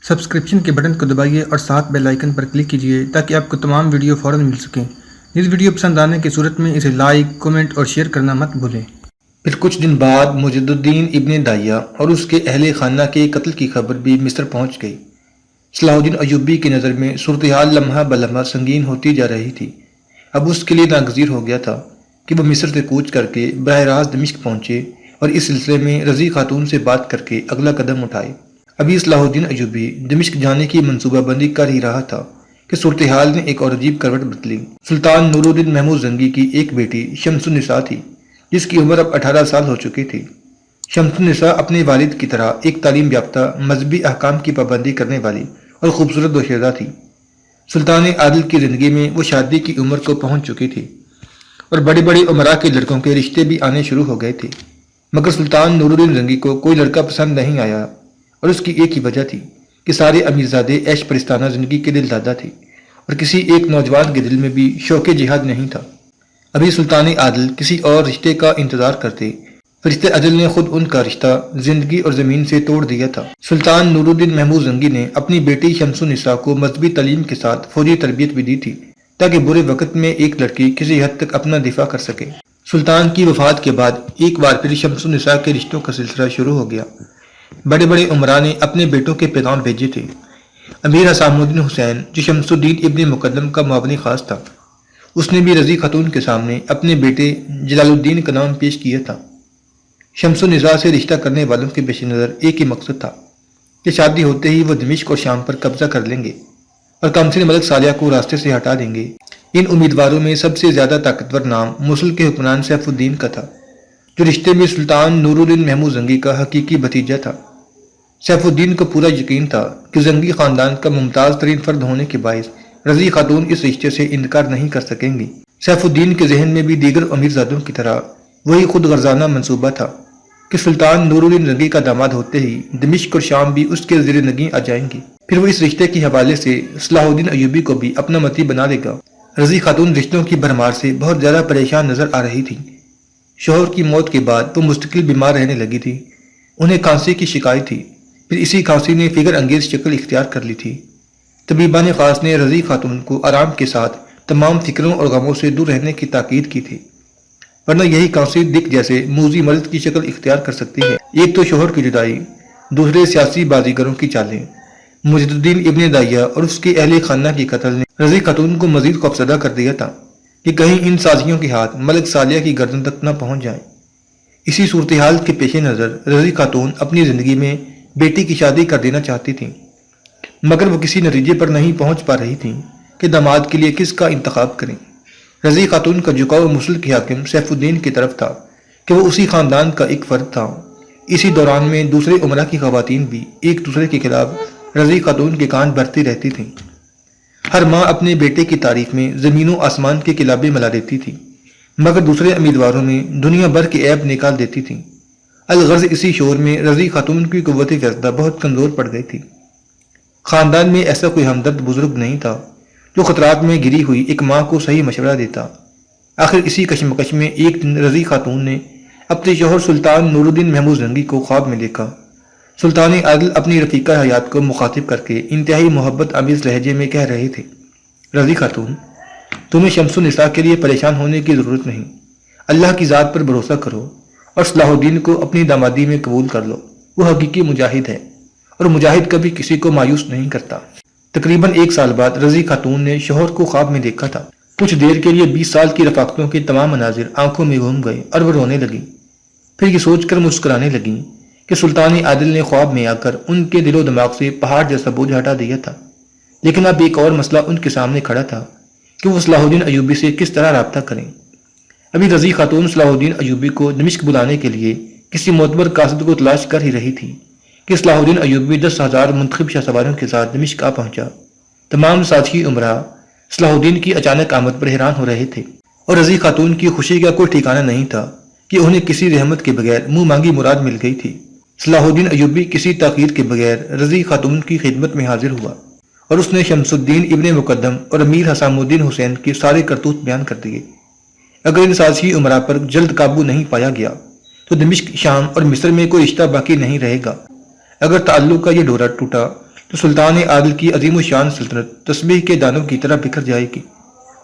Subscription کے button کو دبائیے اور ساتھ بیل آئیکن پر کلک کیجیے تاکہ آپ کو تمام ویڈیو فوراً مل سکیں۔ اس ویڈیو پسند آنے کی صورت میں اسے لائک، کمنٹ اور شیئر کرنا مت بھولیں۔ پھر کچھ دن بعد مجد الدین ابن داہیہ اور اس کے اہل خانہ کے قتل کی خبر بھی مصر پہنچ گئی۔ صلاح الدین ایوبی کی نظر میں صورتحال لمحہ بلمحہ سنگین ہوتی جا رہی تھی۔ اب اس کے لیے ناگزیر ہو گیا تھا کہ وہ مصر سے کوچ کر کے براہ راست دمشق پہنچے اور اس سلسلے میں رضی خاتون سے بات کر کے اگلا قدم اٹھائے۔ ابھی صلاح الدین ایوبی دمشق جانے کی منصوبہ بندی کر ہی رہا تھا کہ صورتحال نے ایک اور عجیب کروٹ بدلی۔ سلطان نور الدین محمود زنگی کی ایک بیٹی شمس النساء تھی جس کی عمر اب 18 سال ہو چکی تھی۔ شمس النساء اپنے والد کی طرح ایک تعلیم یافتہ، مذہبی احکام کی پابندی کرنے والی اور خوبصورت دوشیزہ تھی۔ سلطان عادل کی زندگی میں وہ شادی کی عمر کو پہنچ چکی تھی اور بڑے بڑے عمراء کے لڑکوں کے رشتے بھی آنے شروع ہو گئے تھے، مگر سلطان نور الدین زنگی کو کوئی لڑکا پسند نہیں آیا، اور اس کی ایک ہی وجہ تھی کہ سارے امیرزادے عیش پرستانہ زندگی کے دل دادا تھے اور کسی ایک نوجوان کے دل میں بھی شوق جہاد نہیں تھا۔ ابھی سلطان عادل کسی اور رشتے کا انتظار کرتے، فرشتے اجل نے خود ان کا رشتہ زندگی اور زمین سے توڑ دیا تھا۔ سلطان نور الدین محمود زنگی نے اپنی بیٹی شمس النساء کو مذہبی تعلیم کے ساتھ فوجی تربیت بھی دی تھی تاکہ برے وقت میں ایک لڑکی کسی حد تک اپنا دفاع کر سکے۔ سلطان کی وفات کے بعد ایک بار پھر شمس النساء کے رشتوں کا سلسلہ شروع ہو گیا۔ بڑے بڑے عمراء نے اپنے بیٹوں کے پیغام بھیجے تھے۔ امیر حسام الدین حسین جو شمس الدین ابن مقدم کا معاون خاص تھا، اس نے بھی رضی خاتون کے سامنے اپنے بیٹے جلال الدین کا نام پیش کیا تھا۔ شمس النساء سے رشتہ کرنے والوں کے پیش نظر ایک ہی مقصد تھا کہ شادی ہوتے ہی وہ دمشق اور شام پر قبضہ کر لیں گے اور قمصل ملک صالح کو راستے سے ہٹا دیں گے۔ ان امیدواروں میں سب سے زیادہ طاقتور نام موصل کے حکمران سیف الدین کا تھا، جو رشتے میں سلطان نور الدین محمود زنگی کا حقیقی بھتیجا تھا۔ سیف الدین کو پورا یقین تھا کہ زنگی خاندان کا ممتاز ترین فرد ہونے کے باعث رضی خاتون اس رشتے سے انکار نہیں کر سکیں گی۔ سیف الدین کے ذہن میں بھی دیگر امیرزادوں کی طرح وہی خود غرضانہ منصوبہ تھا کہ سلطان نور الدین زنگی کا داماد ہوتے ہی دمشق اور شام بھی اس کے زیر نگیں آ جائیں گی، پھر وہ اس رشتے کے حوالے سے صلاح الدین ایوبی کو بھی اپنا متی بنا لے گا۔ رضی خاتون رشتوں کی بھرمار سے بہت زیادہ پریشان نظر آ رہی تھی۔ شوہر کی موت کے بعد وہ مستقل بیمار رہنے لگی تھی۔ انہیں کھانسی کی شکایت تھی، پھر اسی کھانسی نے فگر انگیز شکل اختیار کر لی تھی۔ طبیبان خاص نے رضی خاتون کو آرام کے ساتھ تمام فکروں اور غموں سے دور رہنے کی تاکید کی تھی، ورنہ یہی کھانسی دکھ جیسے موذی مرض کی شکل اختیار کر سکتی ہے۔ ایک تو شوہر کی جدائی، دوسرے سیاسی بازیگروں کی چالیں، مجد الدین ابن داہیہ اور اس کے اہل خانہ کی قتل نے رضی خاتون کو مزید خوفزدہ کر دیا تھا کہ کہیں ان سازیوں کے ہاتھ ملک صالح کی گردن تک نہ پہنچ جائیں۔ اسی صورتحال کے پیش نظر رضی خاتون اپنی زندگی میں بیٹی کی شادی کر دینا چاہتی تھیں، مگر وہ کسی نتیجے پر نہیں پہنچ پا رہی تھیں کہ داماد کے لیے کس کا انتخاب کریں۔ رضی خاتون کا جھکاؤ موصل کے حاکم سیف الدین کی طرف تھا کہ وہ اسی خاندان کا ایک فرد تھا۔ اسی دوران میں دوسرے عمرہ کی خواتین بھی ایک دوسرے کے خلاف رضی خاتون کے کان بھرتی رہتی تھیں۔ ہر ماں اپنے بیٹے کی تعریف میں زمین و آسمان کے کلابے ملا دیتی تھی، مگر دوسرے امیدواروں میں دنیا بھر کے عیب نکال دیتی تھیں۔ الغرض اسی شور میں رضی خاتون کی قوت فیصلہ بہت کمزور پڑ گئی تھی۔ خاندان میں ایسا کوئی ہمدرد بزرگ نہیں تھا جو خطرات میں گری ہوئی ایک ماں کو صحیح مشورہ دیتا۔ آخر اسی کشمکش میں ایک دن رضی خاتون نے اپنے شوہر سلطان نور الدین محمود زنگی کو خواب میں دیکھا۔ سلطان عادل اپنی رفیقہ حیات کو مخاطب کر کے انتہائی محبت آمیز لہجے میں کہہ رہے تھے، رضی خاتون، تمہیں شمس النساء کے لیے پریشان ہونے کی ضرورت نہیں۔ اللہ کی ذات پر بھروسہ کرو اور صلاح الدین کو اپنی دامادی میں قبول کر لو۔ وہ حقیقی مجاہد ہے اور مجاہد کبھی کسی کو مایوس نہیں کرتا۔ تقریباً 1 سال بعد رضی خاتون نے شوہر کو خواب میں دیکھا تھا۔ کچھ دیر کے لیے 20 سال کی رفاقتوں کے تمام مناظر آنکھوں میں گھوم گئے اور وہ رونے لگی، پھر یہ سوچ کر مسکرانے لگیں کہ سلطان عادل نے خواب میں آ کر ان کے دل و دماغ سے پہاڑ جیسا بوجھ ہٹا دیا تھا۔ لیکن اب ایک اور مسئلہ ان کے سامنے کھڑا تھا کہ وہ صلاح الدین ایوبی سے کس طرح رابطہ کریں۔ ابھی رضی خاتون صلاح الدین ایوبی کو دمشق بلانے کے لیے کسی معتبر قاصد کو تلاش کر ہی رہی تھی کہ صلاح الدین ایوبی 10,000 منتخب شاہ سواروں کے ساتھ دمشق آ پہنچا۔ تمام ساتھی عمراء صلاح الدین کی اچانک آمد پر حیران ہو رہے تھے اور رضی خاتون کی خوشی کا کوئی ٹھکانہ نہیں تھا کہ انہیں کسی رحمت کے بغیر منہ مانگی مراد مل گئی تھی۔ صلاح الدین ایوبی کسی تاخیر کے بغیر رضی خاتون کی خدمت میں حاضر ہوا اور اس نے شمس الدین ابن مقدم اور امیر حسام الدین حسین کے سارے کرتوت بیان کر دیے۔ اگر ان سازشی عمراء پر جلد قابو نہیں پایا گیا تو دمشق، شام اور مصر میں کوئی رشتہ باقی نہیں رہے گا۔ اگر تعلق کا یہ ڈورا ٹوٹا تو تو سلطان عادل کی عظیم الشان سلطنت تسبیح کے دانوں کی طرح بکھر جائے گی،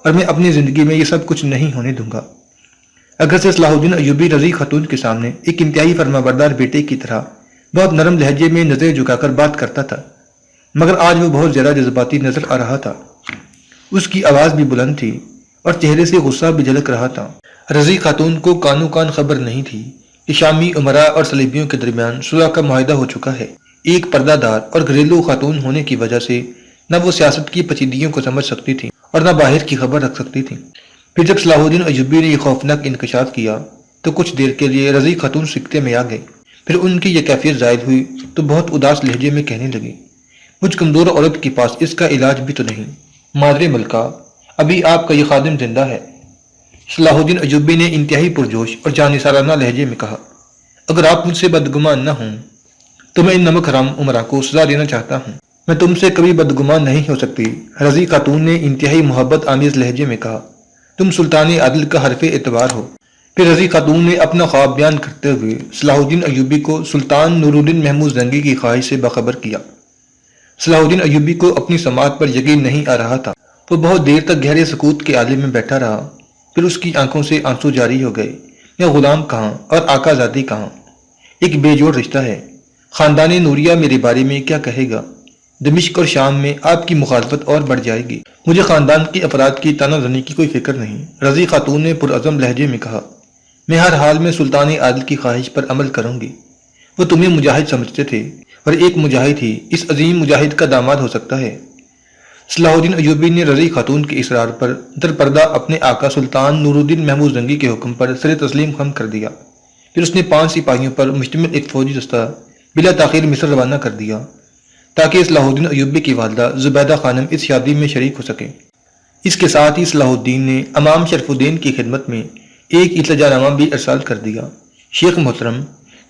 اور میں اپنی زندگی میں یہ سب کچھ نہیں ہونے دوں گا۔ اگرچہ صلاح الدین ایوبی رضی خاتون کے سامنے ایک انتہائی فرمانبردار بیٹے کی طرح بہت نرم لہجے میں نظریں جھکا کر بات کرتا تھا، مگر آج وہ بہت زیادہ جذباتی نظر آ رہا تھا۔ اس کی آواز بھی بلند تھی اور چہرے سے غصہ بھی جھلک رہا تھا۔ رضی خاتون کو کانوں کان خبر نہیں تھی کہ شامی امراء اور صلیبیوں کے درمیان صلح کا معاہدہ ہو چکا ہے۔ ایک پردہ دار اور گھریلو خاتون ہونے کی وجہ سے نہ وہ سیاست کی پیچیدگیوں کو سمجھ سکتی تھی اور نہ باہر کی خبر رکھ سکتی تھی۔ پھر جب صلاح الدین ایوبی نے یہ خوفناک انکشاف کیا تو کچھ دیر کے لیے رضی خاتون سکتے میں آ گئی۔ پھر ان کی یہ کیفیت ظاہر ہوئی تو بہت اداس لہجے میں کہنے لگی، مجھ کمزور عورت کے پاس اس کا علاج بھی تو نہیں۔ مادر ملکہ، ابھی آپ کا یہ خادم زندہ ہے۔ صلاح الدین ایوبی نے انتہائی پرجوش اور جانثارانہ لہجے میں کہا، اگر آپ مجھ سے بدگمان نہ ہوں تو میں ان نمک حرام امراء کو سزا دینا چاہتا ہوں۔ میں تم سے کبھی بدگمان نہیں ہو سکتی، رضی خاتون نے انتہائی محبت آمیز لہجے میں کہا، تم سلطان عادل کا حرف اعتبار ہو۔ پھر رضی خاتون نے اپنا خواب بیان کرتے ہوئے صلاح الدین ایوبی کو سلطان نور الدین محمود زنگی کی خواہش سے باخبر کیا۔ صلاح الدین ایوبی کو اپنی سماعت پر یقین نہیں آ رہا تھا۔ وہ بہت دیر تک گہرے سکوت کے عالم میں بیٹھا رہا، پھر اس کی آنکھوں سے آنسو جاری ہو گئے۔ یہ غلام کہاں اور آقا زادی کہاں؟ ایک بے جوڑ رشتہ ہے۔ خاندان نوریہ میرے بارے میں کیا کہے گا؟ دمشق اور شام میں آپ کی مخالفت اور بڑھ جائے گی۔ مجھے خاندان کے افراد کی تانہ زنی کی کوئی فکر نہیں، رضی خاتون نے پرعزم لہجے میں کہا۔ میں ہر حال میں سلطان عادل کی خواہش پر عمل کروں گی۔ وہ تمہیں مجاہد سمجھتے تھے، اور ایک مجاہد ہی اس عظیم مجاہد کا داماد ہو سکتا ہے۔ صلاح الدین ایوبی نے رضی خاتون کے اصرار پر در پردہ اپنے آقا سلطان نور الدین محمود زنگی کے حکم پر سر تسلیم خم کر دیا۔ پھر اس نے 5 سپاہیوں پر مشتمل ایک فوجی دستہ بلا تاخیر مصر روانہ کر دیا تاکہ صلاح الدین ایوبی کی والدہ زبیدہ خانم اس شادی میں شریک ہو سکیں۔ اس کے ساتھ ہی صلاح الدین نے امام شرف الدین کی خدمت میں ایک التجا نامہ بھی ارسال کر دیا۔ شیخ محترم،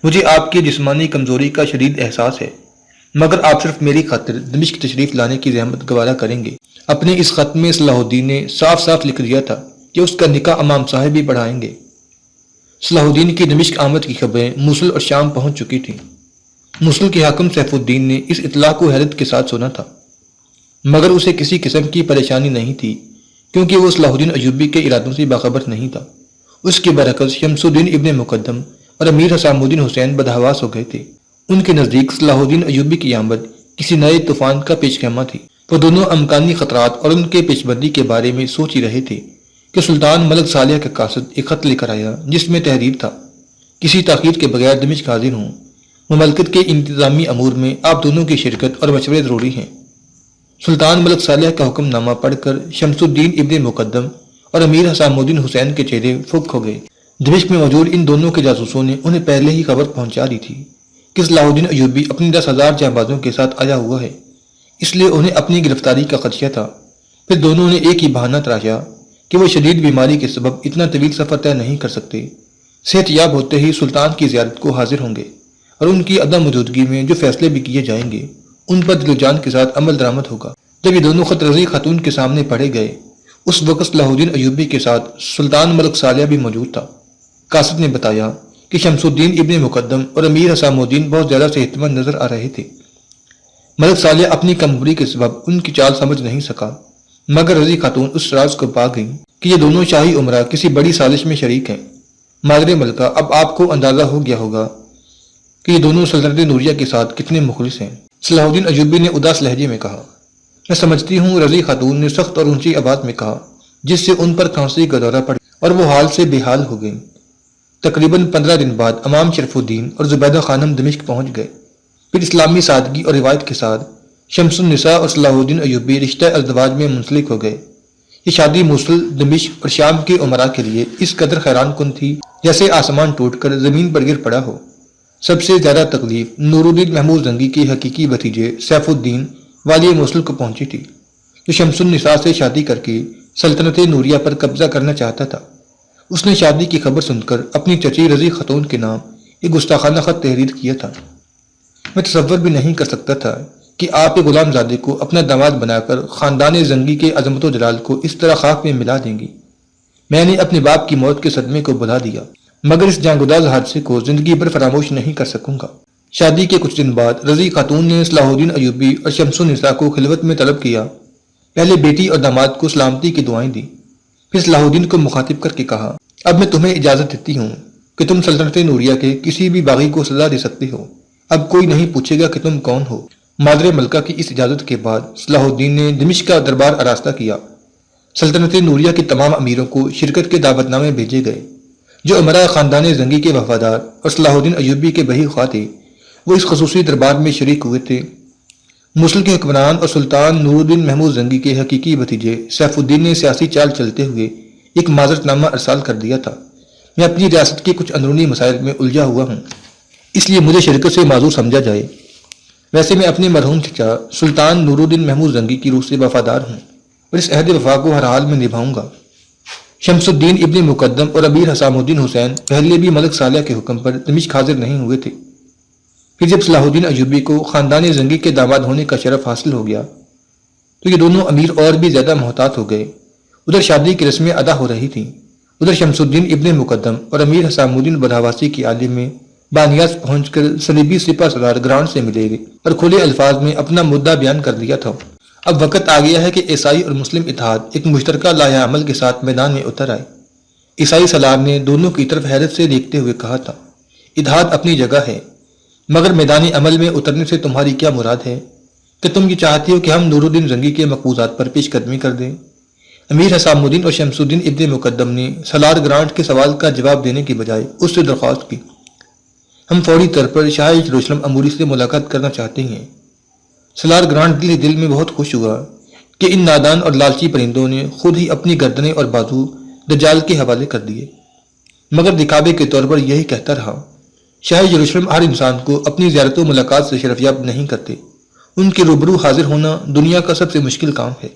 مجھے آپ کی جسمانی کمزوری کا شدید احساس ہے، مگر آپ صرف میری خاطر دمشق تشریف لانے کی زحمت گوارا کریں گے۔ اپنے اس خط میں صلاح الدین نے صاف صاف لکھ دیا تھا کہ اس کا نکاح امام صاحب بھی پڑھائیں گے۔ صلاح الدین کی دمشق آمد کی خبریں موصل اور شام پہنچ چکی تھیں۔ موصل کے حاکم سیف الدین نے اس اطلاع کو حیرت کے ساتھ سنا تھا، مگر اسے کسی قسم کی پریشانی نہیں تھی کیونکہ وہ صلاح الدین ایوبی کے ارادوں سے باخبر نہیں تھا۔ اس کے برعکس شمس الدین ابن مقدم اور امیر حسام الدین حسین بدحواس ہو گئے تھے۔ ان کے نزدیک صلاح الدین ایوبی کی آمد کسی نئے طوفان کا پیش خیمہ تھی۔ وہ دونوں امکانی خطرات اور ان کے پیش بندی کے بارے میں سوچ ہی رہے تھے کہ سلطان ملک صالح کا قاصد ایک خط لے کر آیا جس میں تحریر تھا، کسی تاخیر کے بغیر دمشق حاضر ہوں، مملکت کے انتظامی امور میں آپ دونوں کی شرکت اور مشورے ضروری ہیں۔ سلطان ملک صالح کا حکم نامہ پڑھ کر شمس الدین ابن مقدم اور امیر حسام الدین حسین کے چہرے پھک ہو گئے۔ دمشق میں موجود ان دونوں کے جاسوسوں نے انہیں پہلے ہی خبر پہنچا دی تھی کہ صلاح الدین ایوبی اپنی 10,000 جانبازوں کے ساتھ آیا ہوا ہے، اس لیے انہیں اپنی گرفتاری کا خدشہ تھا۔ پھر دونوں نے ایک ہی بہانہ تراشا کہ وہ شدید بیماری کے سبب اتنا طویل سفر طے نہیں کر سکتے، صحت یاب ہوتے ہی سلطان کی زیارت کو حاضر ہوں گے، اور ان کی عدم موجودگی میں جو فیصلے بھی کیے جائیں گے ان پر دل و جان کے ساتھ عمل درآمد ہوگا۔ جب یہ دونوں خط رضی خاتون کے سامنے پڑھے گئے، اس وقت صلاح الدین ایوبی کے ساتھ سلطان ملک صالح بھی موجود تھا۔ قاصد نے بتایا کہ شمس الدین ابن مقدم اور امیر حسام الدین بہت زیادہ صحت مند نظر آ رہے تھے۔ ملک صالح اپنی کمزوری کے سبب ان کی چال سمجھ نہیں سکا، مگر رضی خاتون اس راز کو پا گئی کہ یہ دونوں شاہی امراء کسی بڑی سازش میں شریک ہیں۔ مادر ملکہ، اب آپ کو اندازہ ہو گیا ہوگا کہ یہ دونوں سلطنت نوریہ کے ساتھ کتنے مخلص ہیں۔ صلاح الدین ایوبی نے اداس لہجے میں کہا۔ میں سمجھتی ہوں، رضی خاتون نے سخت اور اونچی آواز میں کہا، جس سے ان پر کھانسی کا دورہ پڑ اور وہ حال سے بے حال ہو گئی۔ تقریباً 15 دن بعد امام شرف الدین اور زبیدہ خانم دمشق پہنچ گئے۔ پھر اسلامی سادگی اور روایت کے ساتھ شمس النساء اور صلاح الدین ایوبی رشتہ ازدواج میں منسلک ہو گئے۔ یہ شادی موصل، دمشق اور شام کے امراء کے لیے اس قدر حیران کن تھی جیسے آسمان ٹوٹ کر زمین پر گر پڑا ہو۔ سب سے زیادہ تکلیف نور الدین محمود زنگی کے حقیقی بھتیجے سیف الدین والی موصل کو پہنچی تھی، جو شمس النساء سے شادی کر کے سلطنت نوریہ پر قبضہ کرنا چاہتا تھا۔ اس نے شادی کی خبر سن کر اپنی چچی رضی خاتون کے نام ایک گستاخانہ خط تحریر کیا تھا۔ میں تصور بھی نہیں کر سکتا تھا کہ آپ ایک غلام زادے کو اپنا داماد بنا کر خاندان زنگی کے عظمت و جلال کو اس طرح خاک میں ملا دیں گی۔ میں نے اپنے باپ کی موت کے صدمے کو بھلا دیا، مگر اس جانگداز حادثے کو زندگی بھر فراموش نہیں کر سکوں گا۔ شادی کے کچھ دن بعد رضی خاتون نے صلاح الدین ایوبی اور شمس النساء کو خلوت میں طلب کیا۔ پہلے بیٹی اور داماد کو سلامتی کی دعائیں دی، پھر صلاح الدین کو مخاطب کر کے کہا، اب میں تمہیں اجازت دیتی ہوں کہ تم سلطنت نوریہ کے کسی بھی باغی کو سزا دے سکتے ہو۔ اب کوئی نہیں پوچھے گا کہ تم کون ہو۔ مادر ملکہ کی اس اجازت کے بعد صلاح الدین نے دمشق کا دربار آراستہ کیا۔ سلطنت نوریہ کے تمام امیروں کو شرکت کے دعوت نامے بھیجے گئے۔ جو امراء خاندان زنگی کے وفادار اور صلاح الدین ایوبی کے بہی خواہ تھے، وہ اس خصوصی دربار میں شریک ہوئے تھے۔ موصل کے حکمران اور سلطان نور الدین محمود زنگی کے حقیقی بھتیجے سیف الدین نے سیاسی چال چلتے ہوئے ایک معذرت نامہ ارسال کر دیا تھا، میں اپنی ریاست کے کچھ اندرونی مسائل میں الجھا ہوا ہوں، اس لیے مجھے شرکت سے معذور سمجھا جائے۔ ویسے میں اپنے مرحوم چچا سلطان نور الدین محمود زنگی کی روح سے وفادار ہوں اور اس عہد وفا کو ہر حال میں نبھاؤں گا۔ شمس الدین ابن مقدم اور امیر حسام الدین حسین پہلے بھی ملک صالح کے حکم پر دمشق حاضر نہیں ہوئے تھے۔ پھر جب صلاح الدین ایوبی کو خاندان زنگی کے داماد ہونے کا شرف حاصل ہو گیا تو یہ دونوں امیر اور بھی زیادہ محتاط ہو گئے۔ ادھر شادی کی رسمیں ادا ہو رہی تھیں، ادھر شمس الدین ابن مقدم اور امیر حسام الدین بدحواسی کی عالم میں بانیاز پہنچ کر صلیبی سپہ سالار گرانٹ سے ملے گئے اور کھلے الفاظ میں اپنا مدعا بیان کر دیا تھا۔ اب وقت آ گیا ہے کہ عیسائی اور مسلم اتحاد ایک مشترکہ لائحہ عمل کے ساتھ میدان میں اتر آئے۔ عیسائی سالار نے دونوں کی طرف حیرت سے دیکھتے ہوئے کہا تھا، اتحاد اپنی جگہ ہے، مگر میدان عمل میں اترنے سے تمہاری کیا مراد ہے؟ کہ تم یہ چاہتی ہو کہ ہم نور الدین زنگی کے مقبوضات پر پیش قدمی کر دیں؟ امیر حسام الدین اور شمس الدین ابن مقدم نے سالار گرانٹ کے سوال کا جواب دینے کی بجائے اس سے درخواست کی، ہم فوری طور پر شاہ یروشلم اموری سے ملاقات کرنا چاہتے ہیں۔ سالار گرانٹ دل میں بہت خوش ہوا کہ ان نادان اور لالچی پرندوں نے خود ہی اپنی گردنیں اور بازو دجال کے حوالے کر دیے، مگر دکھاوے کے طور پر یہی کہتا رہا، شاہ یروشلم ہر انسان کو اپنی زیارت و ملاقات سے شرفیاب نہیں کرتے، ان کے روبرو حاضر ہونا دنیا کا سب سے مشکل کام ہے۔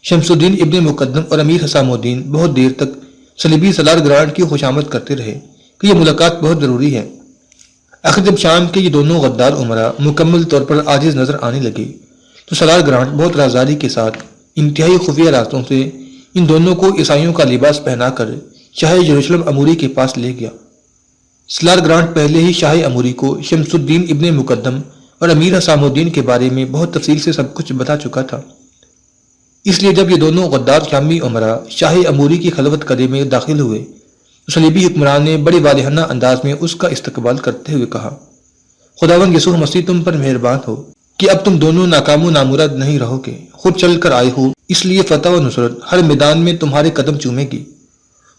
شمس الدین ابن مقدم اور امیر حسام الدین بہت دیر تک صلیبی سالار گرانٹ کی خوشامد کرتے رہے کہ یہ ملاقات بہت ضروری ہے۔ آخر جب شام کے یہ دونوں غدار امراء مکمل طور پر عاجز نظر آنے لگے تو سالار گرانٹ بہت رازداری کے ساتھ انتہائی خفیہ راستوں سے ان دونوں کو عیسائیوں کا لباس پہنا کر شاہ یروشلم اموری کے پاس لے گیا۔ سالار گرانٹ پہلے ہی شاہ اموری کو شمس الدین ابن مقدم اور امیر حسام الدین کے بارے میں بہت تفصیل سے سب کچھ بتا چکا تھا، اس لیے جب یہ دونوں غدار شامی امراء شاہ اموری کی خلوت قدے میں داخل ہوئے تو صلیبی حکمران نے بڑے والہانہ انداز میں اس کا استقبال کرتے ہوئے کہا، خداوند یسوع مسیح تم پر مہربان ہو کہ اب تم دونوں ناکام و نامراد نہیں رہو گے، خود چل کر آئے ہو، اس لیے فتح و نصرت ہر میدان میں تمہارے قدم چومے گی۔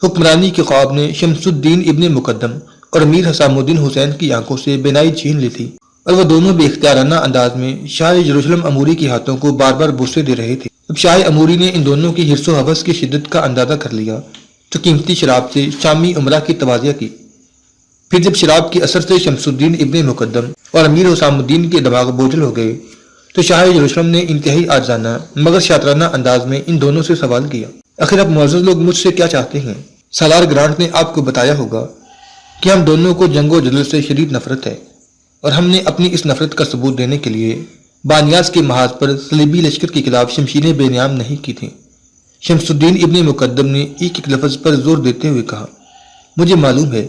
حکمرانی کے خواب نے شمس الدین ابن مقدم اور امیر حسام الدین حسین کی آنکھوں سے بینائی چھین لی تھی اور وہ دونوں بے اختیارانہ انداز میں شاہ یروشلم اموری کے ہاتھوں کو بار بار بوسے دے رہے تھے۔ اب شاہ اموری نے ان دونوں کی حرص و حوث کی شدت کا اندازہ کر لیا تو قیمتی شراب سے شامی امراء کی توازیہ کی۔ پھر جب شراب کے اثر سے شمس الدین ابن مقدم اور امیر حسام الدین کے دماغ بوجھل ہو گئے تو شاہ یروشلم نے انتہائی عاجزانہ مگر شاطرانہ انداز میں ان دونوں سے سوال کیا، آخر آپ معزز لوگ مجھ سے کیا چاہتے ہیں؟ سالار گرانٹ نے آپ کو بتایا ہوگا کہ ہم دونوں کو جنگ و جدل سے شدید نفرت ہے اور ہم نے اپنی اس نفرت کا ثبوت دینے کے لیے بانیاز کے محاذ پر صلیبی لشکر کے خلاف شمشیریں بے نیام نہیں کی تھیں۔ شمس الدین ابن مقدم نے ایک ایک لفظ پر زور دیتے ہوئے کہا، مجھے معلوم ہے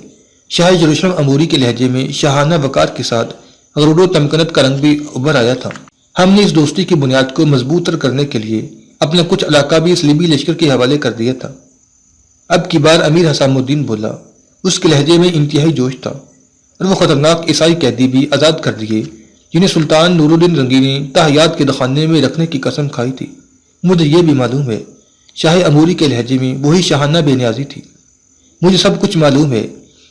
شاہ یروشلم اموری کے لہجے میں شاہانہ وقار کے ساتھ غرور و تمکنت کا رنگ بھی ابھر آیا تھا۔ ہم نے اس دوستی کی بنیاد کو مضبوط تر کرنے کے لیے اپنا کچھ علاقہ بھی صلیبی لشکر کے حوالے کر دیا تھا۔ اب کی بار امیر حسام الدین بولا، اس کے لہجے میں انتہائی جوش تھا، اور وہ خطرناک عیسائی قیدی بھی آزاد کر دیے جنہیں سلطان نور الدین زنگی نے تاحیات کے دخانے میں رکھنے کی قسم کھائی تھی۔ مجھے یہ بھی معلوم ہے شاہ اموری کے لہجے میں وہی شاہانہ بے نیازی تھی۔ مجھے سب کچھ معلوم ہے،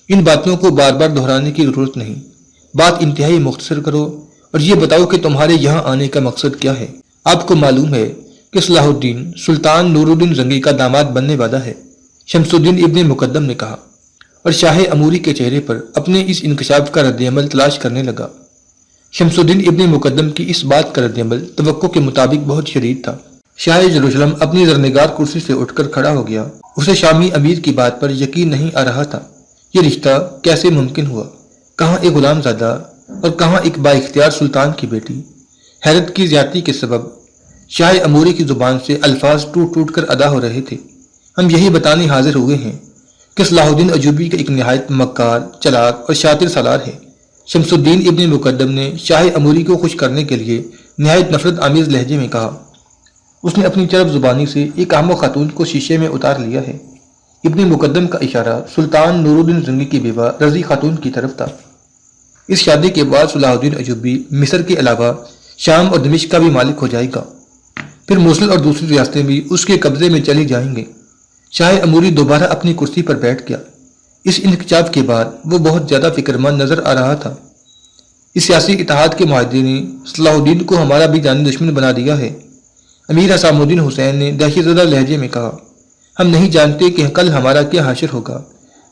ان باتوں کو بار بار دہرانے کی ضرورت نہیں، بات انتہائی مختصر کرو اور یہ بتاؤ کہ تمہارے یہاں آنے کا مقصد کیا ہے۔ آپ کو معلوم ہے کہ صلاح الدین سلطان نور الدین زنگی کا داماد بننے والا ہے، شمس الدین ابن مقدم نے کہا، اور شاہ اموری کے چہرے پر اپنے اس انکشاف کا رد عمل تلاش کرنے لگا۔ شمس الدین ابن مقدم کی اس بات کا رد عمل توقع کے مطابق بہت شدید تھا۔ شاہ یروشلم اپنی زرنگار کرسی سے اٹھ کر کھڑا ہو گیا، اسے شامی امیر کی بات پر یقین نہیں آ رہا تھا۔ یہ رشتہ کیسے ممکن ہوا؟ کہاں ایک غلام زادہ اور کہاں ایک با اختیار سلطان کی بیٹی؟ حیرت کی زیادتی کے سبب شاہ اموری کی زبان سے الفاظ ٹوٹ ٹوٹ کر ادا ہو رہے تھے۔ ہم یہی بتانے حاضر ہوئے ہیں کہ صلاح الدین ایوبی کا ایک نہایت مکار، چلاک اور شاطر سالار ہے۔ شمس الدین ابن مقدم نے شاہ اموری کو خوش کرنے کے لیے نہایت نفرت آمیز لہجے میں کہا۔ اس نے اپنی چرب زبانی سے ایک احمق خاتون کو شیشے میں اتار لیا ہے۔ ابن مقدم کا اشارہ سلطان نور الدین زنگی کی بیوہ رضی خاتون کی طرف تھا۔ اس شادی کے بعد صلاح الدین ایوبی مصر کے علاوہ شام اور دمشق کا بھی مالک ہو جائے گا۔ پھر موصل اور دوسری ریاستیں بھی اس کے قبضے میں چلی جائیں گے۔ شاہ اموری دوبارہ اپنی کرسی پر بیٹھ گیا۔ اس انکشاف کے بعد وہ بہت زیادہ فکرمند نظر آ رہا تھا۔ اس سیاسی اتحاد کے معاہدے نے صلاح الدین کو ہمارا بھی جانی دشمن بنا دیا ہے۔ امیر حسام الدین حسین نے دہشت زدہ لہجے میں کہا، ہم نہیں جانتے کہ کل ہمارا کیا حاشر ہوگا،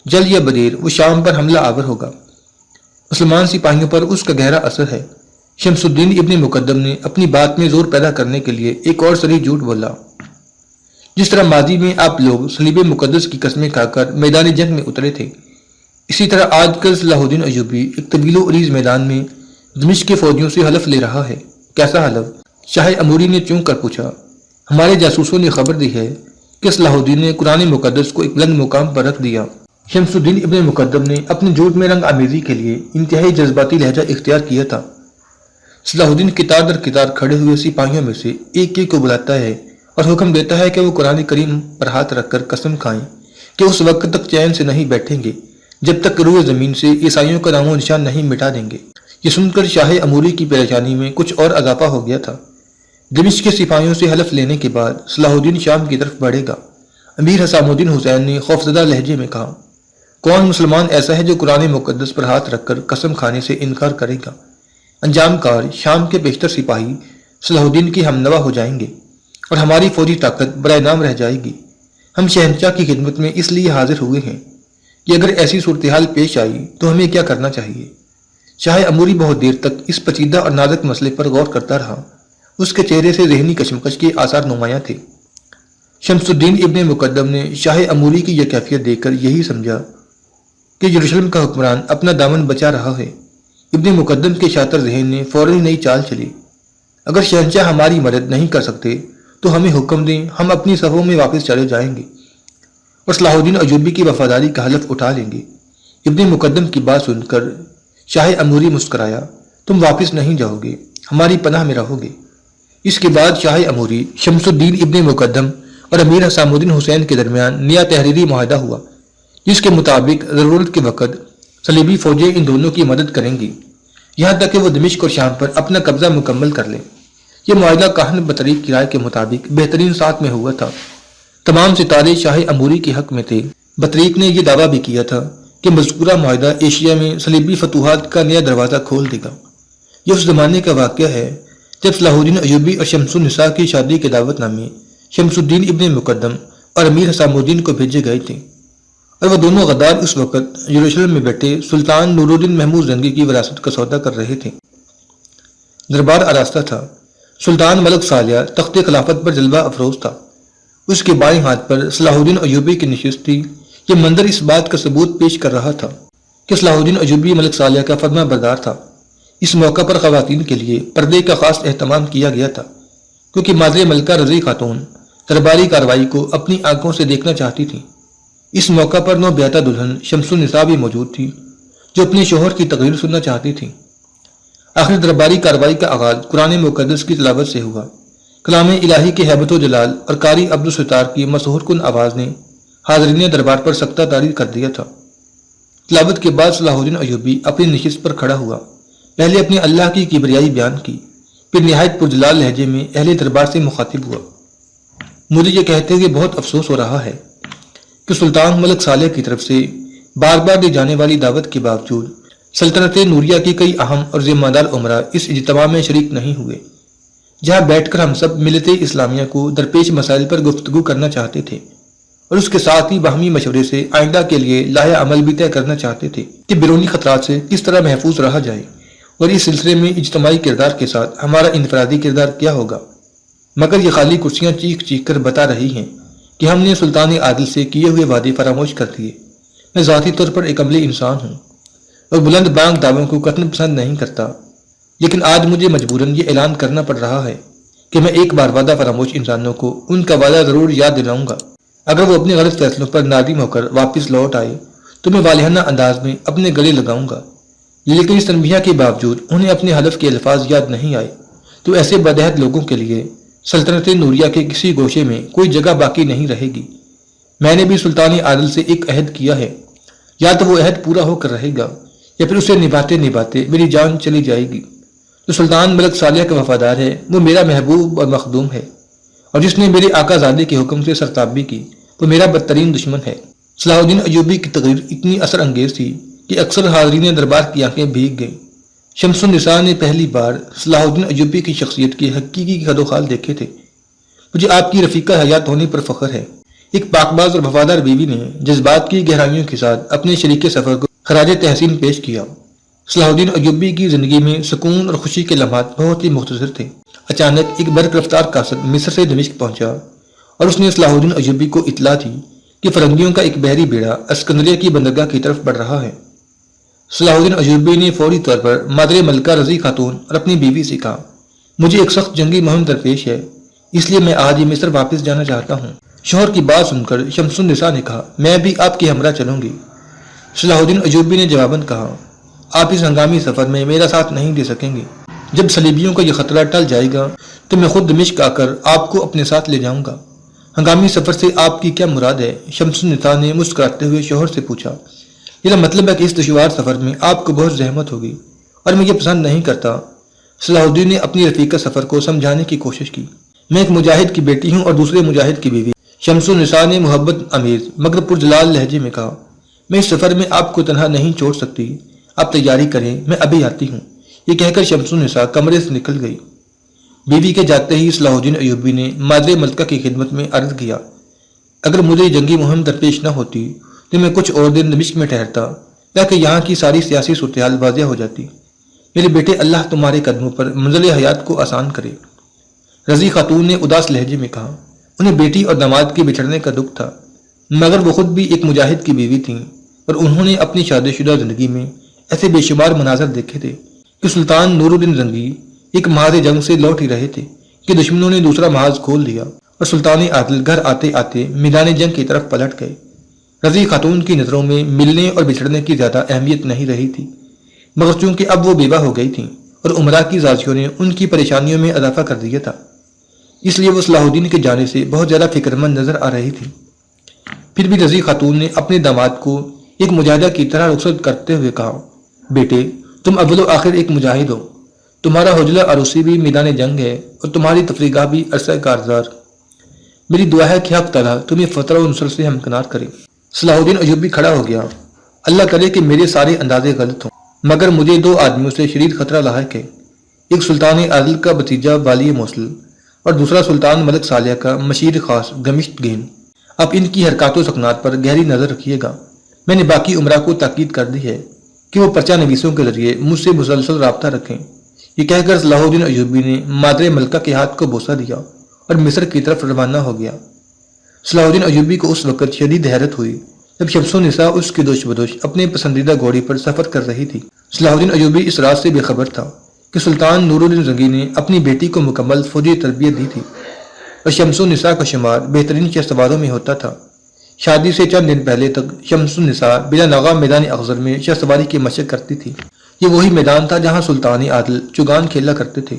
جل یا بدیر وہ شام پر حملہ آور ہوگا۔ مسلمان سپاہیوں پر اس کا گہرا اثر ہے۔ شمس الدین ابن مقدم نے اپنی بات میں زور پیدا کرنے کے لیے ایک اور صریح جھوٹ بولا۔ جس طرح ماضی میں آپ لوگ صلیب مقدس کی قسمیں کھا کر میدان جنگ میں اترے تھے، اسی طرح آج کل صلاح الدین ایوبی ایک طویل و عریض میدان میں دمشق کے فوجیوں سے حلف لے رہا ہے۔ کیسا حلف؟ شاہ اموری نے چونک کر پوچھا۔ ہمارے جاسوسوں نے خبر دی ہے کہ صلاح الدین نے قرآن مقدس کو ایک بلند مقام پر رکھ دیا۔ شمس الدین ابن مقدم نے اپنے جھوٹ میں رنگ آمیزی کے لیے انتہائی جذباتی لہجہ اختیار کیا تھا۔ صلاح الدین کتار در کتار کھڑے ہوئے سپاہیوں میں سے ایک ایک کو بلاتا ہے اور حکم دیتا ہے کہ وہ قرآن کریم پر ہاتھ رکھ کر قسم کھائیں کہ اس وقت تک چین سے نہیں بیٹھیں گے جب تک روئے زمین سے عیسائیوں کا نام و نشان نہیں مٹا دیں گے۔ یہ سن کر شاہ اموری کی پریشانی میں کچھ اور اضافہ ہو گیا تھا۔ دمشق کے سپاہیوں سے حلف لینے کے بعد صلاح الدین شام کی طرف بڑھے گا۔ امیر حسام الدین حسین نے خوفزدہ لہجے میں کہا، کون مسلمان ایسا ہے جو قرآن مقدس پر ہاتھ رکھ کر قسم کھانے سے انکار کرے گا؟ انجام کار شام کے بیشتر سپاہی صلاح الدین کی ہمنوا ہو جائیں گے اور ہماری فوجی طاقت برائے نام رہ جائے گی۔ ہم شہنشاہ کی خدمت میں اس لیے حاضر ہوئے ہیں کہ اگر ایسی صورتحال پیش آئی تو ہمیں کیا کرنا چاہیے۔ شاہ اموری بہت دیر تک اس پیچیدہ اور نازک مسئلے پر غور کرتا رہا۔ اس کے چہرے سے ذہنی کشمکش کے آثار نمایاں تھے۔ شمس الدین ابن مقدم نے شاہ اموری کی یہ کیفیت دیکھ کر یہی سمجھا کہ یروشلم کا حکمران اپنا دامن بچا رہا ہے۔ ابن مقدم کے شاطر ذہن نے فوراً نئی چال چلی۔ اگر شہنشاہ ہماری مدد نہیں کر سکتے تو ہمیں حکم دیں، ہم اپنی صفوں میں واپس چلے جائیں گے اور صلاح الدین ایوبی کی وفاداری کا حلف اٹھا لیں گے۔ ابن مقدم کی بات سن کر شاہ اموری مسکرایا، تم واپس نہیں جاؤ گے، ہماری پناہ میں رہو گے۔ اس کے بعد شاہ اموری، شمس الدین ابن مقدم اور امیر حسام الدین حسین کے درمیان نیا تحریری معاہدہ ہوا، جس کے مطابق ضرورت کے وقت صلیبی فوجیں ان دونوں کی مدد کریں گی، یہاں تک کہ وہ دمشق اور شام پر اپنا قبضہ مکمل کر لیں۔ یہ معاہدہ کاہن بطریق کی رائے کے مطابق بہترین ساتھ میں ہوا تھا۔ تمام ستارے شاہ اموری کے حق میں تھے۔ بطریق نے یہ دعویٰ بھی کیا تھا کہ مذکورہ معاہدہ ایشیا میں صلیبی فتوحات کا نیا دروازہ کھول دے گا۔ یہ اس زمانے کا واقعہ ہے جب صلاح الدین ایوبی اور شمس النساء کی شادی کے دعوت نامے شمس الدین ابن مقدم اور امیر حسام الدین کو بھیجے گئے تھے، اور وہ دونوں غدار اس وقت یروشلم میں بیٹھے سلطان نور الدین محمود زنگی کی وراثت کا سودا کر رہے تھے۔ دربار آراستہ تھا۔ سلطان ملک صالح تخت خلافت پر جلوہ افروز تھا۔ اس کے بائیں ہاتھ پر صلاح الدین ایوبی کی نشست تھی۔ یہ منظر اس بات کا ثبوت پیش کر رہا تھا کہ صلاح الدین ایوبی ملک صالح کا فرما بردار تھا۔ اس موقع پر خواتین کے لیے پردے کا خاص اہتمام کیا گیا تھا، کیونکہ مادر ملکہ رضی خاتون درباری کارروائی کو اپنی آنکھوں سے دیکھنا چاہتی تھی۔ اس موقع پر نوبیاتہ دلہن شمس النساء بھی موجود تھی، جو اپنے شوہر کی تقریر سننا چاہتی تھی۔ آخر درباری کارروائی کا آغاز قرآن مقدس کی تلاوت سے ہوا۔ کلام الہی کے ہیبت و جلال اور قاری عبدالستار کی مسحور کن آواز نے حاضرین دربار پر سکتہ طاری کر دیا تھا۔ تلاوت کے بعد صلاح الدین ایوبی اپنی نشست پر کھڑا ہوا۔ پہلے اپنے اللہ کی کبریائی بیان کی، پھر نہایت پرجلال لہجے میں اہل دربار سے مخاطب ہوا۔ مجھے یہ کہتے ہوئے بہت افسوس ہو رہا ہے کہ سلطان ملک صالح کی طرف سے بار بار دی جانے والی دعوت کے باوجود سلطنت نوریہ کی کئی اہم اور ذمہ دار امراء اس اجتماع میں شریک نہیں ہوئے، جہاں بیٹھ کر ہم سب ملت اسلامیہ کو درپیش مسائل پر گفتگو کرنا چاہتے تھے، اور اس کے ساتھ ہی باہمی مشورے سے آئندہ کے لیے لاہے عمل بھی طے کرنا چاہتے تھے کہ بیرونی خطرات سے کس طرح محفوظ رہا جائے، اور اس سلسلے میں اجتماعی کردار کے ساتھ ہمارا انفرادی کردار کیا ہوگا۔ مگر یہ خالی کرسیاں چیخ چیخ کر بتا رہی ہیں کہ ہم نے سلطان عادل سے کیے ہوئے وعدے فراموش کر دیے۔ میں ذاتی طور پر ایک عملی انسان ہوں اور بلند بانگ دعووں کو قطعاً پسند نہیں کرتا، لیکن آج مجھے مجبوراً یہ اعلان کرنا پڑ رہا ہے کہ میں ایک بار وعدہ فراموش انسانوں کو ان کا وعدہ ضرور یاد دلاؤں گا۔ اگر وہ اپنے غلط فیصلوں پر نادم ہو کر واپس لوٹ آئے تو میں والہانہ انداز میں اپنے گلے لگاؤں گا۔ لیکن اس تنبیہ کے باوجود انہیں اپنے حلف کے الفاظ یاد نہیں آئے، تو ایسے بدعہد لوگوں کے لیے سلطنت نوریہ کے کسی گوشے میں کوئی جگہ باقی نہیں رہے گی۔ میں نے بھی سلطان عادل سے ایک عہد کیا ہے، یا تو وہ عہد پورا ہو کر رہے گا یا پھر اسے نبھاتے نبھاتے میری جان چلی جائے گی۔ جو سلطان ملک صالح کا وفادار ہے وہ میرا محبوب اور مخدوم ہے، اور جس نے میرے آقا زادے کے حکم سے سرتابی کی وہ میرا بدترین دشمن ہے۔ صلاح الدین ایوبی کی تقریر اتنی اثر انگیز تھی کہ اکثر حاضرین دربار کی آنکھیں بھیگ گئیں۔ شمس النساء نے پہلی بار صلاح الدین ایوبی کی شخصیت کے حقیقی خد و خال دیکھے تھے۔ مجھے آپ کی رفیقہ حیات ہونے پر فخر ہے۔ ایک پاکباز اور وفادار بیوی نے جذبات کی گہرائیوں کے ساتھ اپنے شریک سفر کو خراج تحسین پیش کیا۔ صلاح الدین ایوبی کی زندگی میں سکون اور خوشی کے لمحات بہت ہی مختصر تھے۔ اچانک ایک برق رفتار قاصد مصر سے دمشق پہنچا اور اس نے صلاح الدین ایوبی کو اطلاع دی کہ فرنگیوں کا ایک بحری بیڑا اسکندریہ کی بندرگاہ کی طرف بڑھ رہا ہے۔ صلاح الدین ایوبی نے فوری طور پر مادر ملکہ رضی خاتون اور اپنی بیوی سے کہا، مجھے ایک سخت جنگی مہم درپیش ہے، اس لیے میں آج ہی مصر واپس جانا چاہتا ہوں۔ شوہر کی بات سن کر شمس النساء نے کہا، میں بھی آپ کے ہمراہ چلوں گی۔ صلاح الدین ایوبی نے جواباً کہا، آپ اس ہنگامی سفر میں میرا ساتھ نہیں دے سکیں گے۔ جب صلیبیوں کا یہ خطرہ ٹل جائے گا تو میں خود دمشق آ کر آپ کو اپنے ساتھ لے جاؤں گا۔ ہنگامی سفر سے آپ کی کیا مراد ہے؟ شمس النساء نے مسکراتے ہوئے شوہر سے پوچھا۔ میرا مطلب ہے کہ اس دشوار سفر میں آپ کو بہت زحمت ہوگی اور میں یہ پسند نہیں کرتا۔ صلاح الدین نے اپنی رفیقہ سفر کو سمجھانے کی کوشش کی۔ میں ایک مجاہد کی بیٹی ہوں اور دوسرے مجاہد کی بیوی۔ شمس النساء نے محبت امیز مگر پرجلال لہجے میں کہا، میں اس سفر میں آپ کو تنہا نہیں چھوڑ سکتی، آپ تیاری کریں، میں ابھی آتی ہوں۔ یہ کہہ کر شمس النساء کمرے سے نکل گئی۔ بیوی کے جاتے ہی صلاح الدین ایوبی نے مادر ملکہ کی خدمت میں عرض کیا، اگر مجھے جنگی مہم درپیش نہ ہوتی تو میں کچھ اور دن دمشق میں ٹھہرتا تاکہ یہاں کی ساری سیاسی صورتحال واضح ہو جاتی۔ میرے بیٹے، اللہ تمہارے قدموں پر منزل حیات کو آسان کرے۔ رضی خاتون نے اداس لہجے میں کہا، انہیں بیٹی اور داماد کے بچھڑنے کا دکھ تھا، مگر وہ خود بھی ایک مجاہد کی بیوی تھیں اور انہوں نے اپنی شادی شدہ زندگی میں ایسے بے شمار مناظر دیکھے تھے کہ سلطان نور الدین زنگی ایک محاذ جنگ سے لوٹ ہی رہے تھے کہ دشمنوں نے دوسرا محاذ کھول دیا اور سلطان عادل گھر آتے آتے میدان جنگ کی طرف پلٹ گئے۔ رضی خاتون کی نظروں میں ملنے اور بچھڑنے کی زیادہ اہمیت نہیں رہی تھی، مگر چونکہ اب وہ بیوہ ہو گئی تھیں اور عمرہ کی زادیوں نے ان کی پریشانیوں میں اضافہ کر دیا تھا، اس لیے وہ صلاح الدین کے جانے سے بہت زیادہ فکر مند نظر آ رہی تھی۔ پھر بھی رضی خاتون نے اپنے داماد کو ایک مجاہدہ کی طرح رخصت کرتے ہوئے کہا، بیٹے، تم اول و آخر ایک مجاہد ہو، تمہارا حجلہ عروسی بھی میدان جنگ ہے اور تمہاری تفریحگاہ بھی عرصہ کارزار۔ میری دعا ہے کہ حق تعالیٰ تمہیں فتح و نصرت سے ہمکنار کرے۔ صلاح الدین ایوبی کھڑا ہو گیا، اللہ کرے کہ میرے سارے اندازے غلط ہوں، مگر مجھے دو آدمیوں سے شدید خطرہ لاحق ہے، ایک سلطان عادل کا بھتیجا والی موصل اور دوسرا سلطان ملک صالح کا مشیر خاص گمشت گین۔ اب ان کی حرکات و سکنات پر گہری نظر رکھیے گا۔ میں نے باقی عمرہ کو تاکید کر دی ہے کہ وہ پرچہ نویسوں کے ذریعے مجھ سے مسلسل رابطہ رکھیں۔ یہ کہہ کر صلاح الدین ایوبی نے مادر ملکہ کے ہاتھ کو بوسہ دیا اور مصر کی طرف روانہ ہو گیا۔ صلاح الدین ایوبی کو اس وقت شدید حیرت ہوئی جب شمس النساء اس کی دوش بدوش اپنے پسندیدہ گھوڑی پر سفر کر رہی تھی۔ صلاح الدین ایوبی اس رات سے بے خبر تھا کہ سلطان نور الدین زنگی نے اپنی بیٹی کو مکمل فوجی تربیت دی تھی اور شمس النساء کا شمار بہترین شہسواروں میں ہوتا تھا۔ شادی سے چند دن پہلے تک شمس النساء بلا ناغہ میدان اخضر میں شہسواری کی مشق کرتی تھی۔ یہ وہی میدان تھا جہاں سلطان عادل چگان کھیلا کرتے تھے۔